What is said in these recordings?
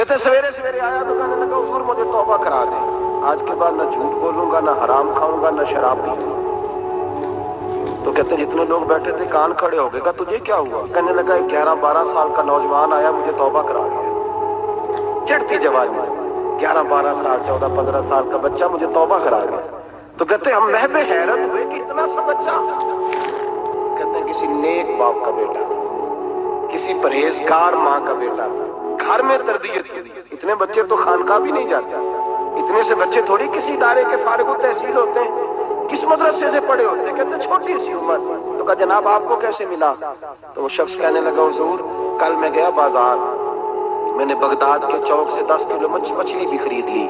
کہتے سویرے سویرے آیا تو کہنے لگا حضور مجھے توبہ کرا دیں، آج کے بعد نہ جھوٹ بولوں گا، نہ حرام کھاؤں گا، نہ شراب پیوں گا۔ تو کہتے جتنے لوگ بیٹھے تھے کان کھڑے ہو گئے، کہا تجھے کیا ہوا؟ کہنے لگا 11-12 سال کا نوجوان آیا مجھے توبہ کرا گیا، چڑھتی جوانی، 11-12 سال 14-15 سال کا بچہ مجھے توبہ کرا گیا۔ تو کہتے ہم محب حیرت ہوئے کہ اتنا سا بچہ؟ کہتے ہیں کسی نیک باپ کا بیٹا تھا، کسی پرہیزگار ماں کا بیٹا تھا، گھر میں تربیت ہوئی۔ اتنے بچے تو خانقاہ بھی نہیں جاتے، اتنے سے بچے تھوڑی کسی ادارے کے فارغ التحصیل ہوتے ہیں، کس مدرسے سے پڑھے ہوتے ہیں؟ کہتے چھوٹی سی عمر۔ تو کہا جناب آپ کو کیسے ملا؟ تو وہ شخص کہنے لگا حضور کل میں گیا بازار، میں نے بغداد کے چوک سے 10 کلو مچھلی بھی خرید لی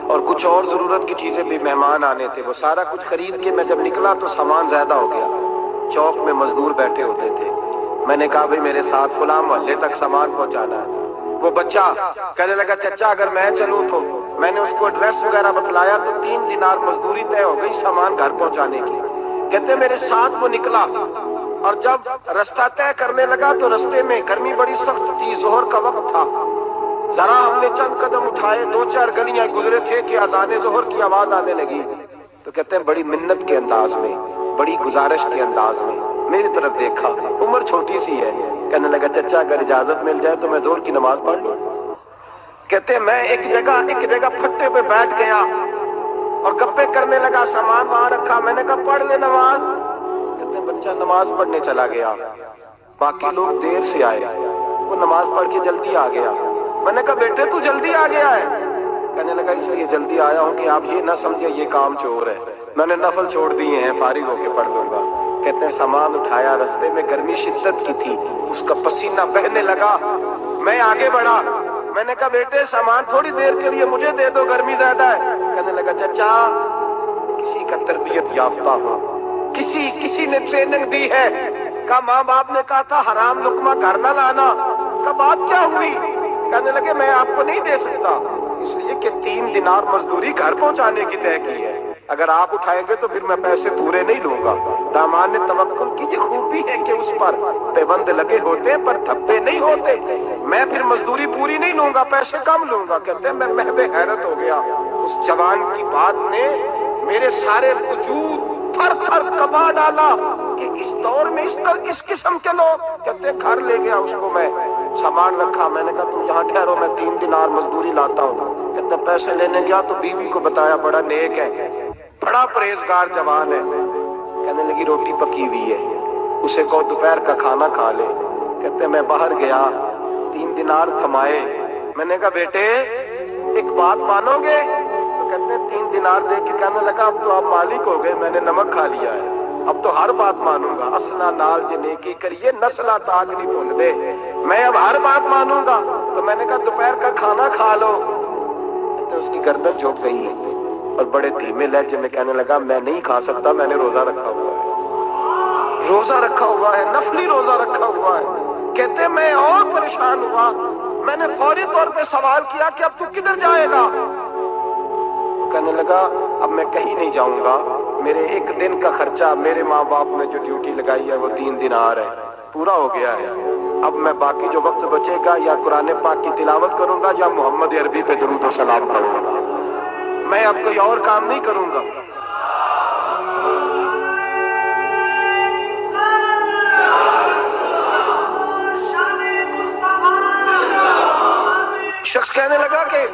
اور کچھ اور ضرورت کی چیزیں بھی، مہمان آنے تھے، وہ سارا کچھ خرید کے میں جب نکلا تو سامان زیادہ ہو گیا، چوک میں مزدور بیٹھے ہوتے تھے، میں نے کہا بھئی میرے ساتھ فلاں محلے تک سامان پہنچانا ہے۔ وہ بچہ کہنے لگا چچا اگر میں چلوں تو، میں نے اس کو ایڈریس وغیرہ بتلایا تو 3 دینار مزدوری طے ہو گئی سامان گھر پہنچانے کی۔ کہتے میرے ساتھ وہ نکلا اور جب رستہ طے کرنے لگا تو رستے میں گرمی بڑی سخت تھی، ظہر کا وقت تھا، ذرا ہم نے چند قدم اٹھائے، 2-4 گلیاں گزرے تھے کہ اذان ظہر کی آواز آنے لگی۔ تو کہتے ہیں بڑی منت کے انداز میں، بڑی گزارش کے انداز میں میری طرف دیکھا، عمر چھوٹی سی ہے، کہنے لگا چچا اگر اجازت مل جائے تو میں ظہر کی نماز پڑھ لوں۔ کہتے میں ایک جگہ پھٹے پہ بیٹھ گیا اور گپے کرنے لگا، سامان وہاں رکھا، میں نے کہا پڑھ لے نماز۔ کہتے ہیں بچہ نماز پڑھنے چلا گیا، باقی لوگ دیر سے آئے، وہ نماز پڑھ کے جلدی آ گیا۔ میں نے کہا بیٹے تو جلدی آ گیا ہے؟ کہنے لگا اس لیے جلدی آیا ہوں کہ آپ یہ نہ سمجھے یہ کام چور ہے، میں نے نفل چھوڑ دیے ہیں، فارغ ہو کے پڑھ لوں گا۔ کہتے ہیں سامان اٹھایا، رستے میں گرمی شدت کی تھی، اس کا پسینہ بہنے لگا، میں آگے بڑھا، میں نے کہا بیٹے سامان تھوڑی دیر کے لیے مجھے دے دو، گرمی زیادہ ہے۔ کہنے لگا چچا کسی کا تربیت یافتہ ہو، کسی نے ٹریننگ دی ہے، کہا ماں باپ نے کہا تھا حرام لقمہ گھر نہ لانا، کہا بات کیا ہوئی؟ کہنے لگے میں آپ کو نہیں دے سکتا، اس لیے کہ 3 دینار مزدوری گھر پہنچانے کی طے کی ہے، اگر آپ اٹھائیں گے تو پھر میں پیسے پورے نہیں لوں گا۔ دامان نے توکل کی یہ خوبی ہے کہ اس پر پیبند لگے ہوتے ہیں پر تھپے نہیں ہوتے، میں پھر مزدوری پوری نہیں لوں گا، پیسے کم لوں گا۔ کہتے ہیں میں محو حیرت ہو گیا، اس جوان کی بات نے میرے سارے وجود تھر تھر کبا ڈالا کہ اس دور میں اس قسم کے لوگ۔ کہتے ہیں گھر لے گیا اس کو، میں سامان رکھا، میں نے کہا تم یہاں ٹھہرو میں 3 دینار مزدوری لاتا ہوں۔ کہتے ہیں پیسے لینے گیا تو بیوی کو بتایا بڑا نیک ہے، بڑا پرہیزگار جوان ہے، کہنے لگی روٹی پکی ہوئی ہے، اسے کہو دوپہر کا کھانا کھا لے۔ کہتے ہیں میں باہر گیا، 3 دینار تھمائے، میں نے کہا بیٹے ایک بات مانو گے؟ تو کہتے ہیں 3 دینار دے کے کہنے لگا اب تو آپ مالک ہو گئے، میں نے نمک کھا لیا ہے، اب تو ہر بات مانوں گا، اصلہ نال جے نیکی کریے نسلہ تاج نہیں بھول دے، میں اب ہر بات مانوں گا۔ تو میں نے کہا دوپہر کا کھانا کھا لو۔ کہتے اس کی گردن جھک گئی اور بڑے دھیمے لہجے میں کہنے لگا میں نہیں کھا سکتا، میں نے روزہ رکھا ہوا ہے، روزہ رکھا ہوا ہے، نفلی روزہ رکھا ہوا ہے۔ کہتے میں اور پریشان ہوا، میں نے فوری طور پہ سوال کیا کہ اب تو کدھر جائے گا؟ تو کہنے لگا اب میں کہیں نہیں جاؤں گا، میرے 1 دن کا خرچہ میرے ماں باپ نے جو ڈیوٹی لگائی ہے وہ 3 دینار ہے، پورا ہو گیا ہے، اب میں باقی جو وقت بچے گا یا قرآن پاک کی تلاوت کروں گا یا محمد عربی پہ درود و سلام پڑھوں گا، میں اب کوئی اور کام نہیں کروں گا۔ شخص کہنے لگا کہ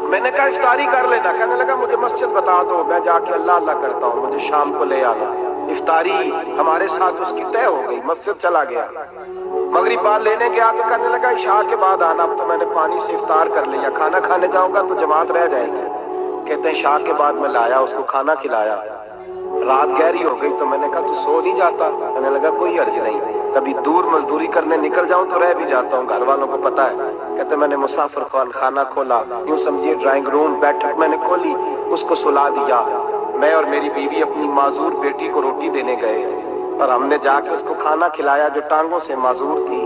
میں نے کہا افطاری کر لینا، کہنے لگا مجھے مسجد بتا دو، میں جا کے اللہ اللہ کرتا ہوں، مجھے شام کو لے آنا۔ افطاری ہمارے ساتھ اس کی طے ہو گئی، مسجد چلا گیا، مغرب بعد لینے گیا تو کہنے لگا عشاء کے بعد آنا، اب تو میں نے پانی سے افطار کر لیا، کھانا کھانے جاؤں گا تو جماعت رہ جائے گی۔ کہتے ہیں عشاء کے بعد میں لایا، اس کو کھانا کھلایا، رات گہری ہو گئی تو میں نے کہا تو سو نہیں جاتا؟ کہنے لگا کوئی عرض نہیں، کبھی دور مزدوری کرنے نکل جاؤں تو رہ بھی جاتا ہوں، گھر والوں کو پتا ہے۔ کہتے میں نے مسافر خانہ کھولا، یوں سمجھیے ڈرائنگ روم بیٹھک میں نے کھولی، اس کو سلا دیا، میں اور میری بیوی اپنی معذور بیٹی کو روٹی دینے گئے اور ہم نے جا کے اس کو کھانا کھلایا جو ٹانگوں سے معذور تھی،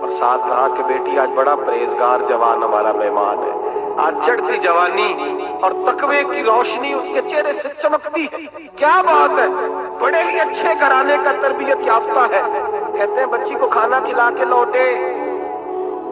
اور ساتھ کہا کہ بیٹی آج بڑا پرہیزگار جوان ہمارا مہمان ہے، آج چڑھتی جوانی اور تقوی کی روشنی اس کے چہرے سے چمکتی ہے، کیا بات ہے، بڑے ہی اچھے گھرانے کا تربیت یافتہ ہے۔ کہتے ہیں بچی کو کھانا کھلا کے لوٹے،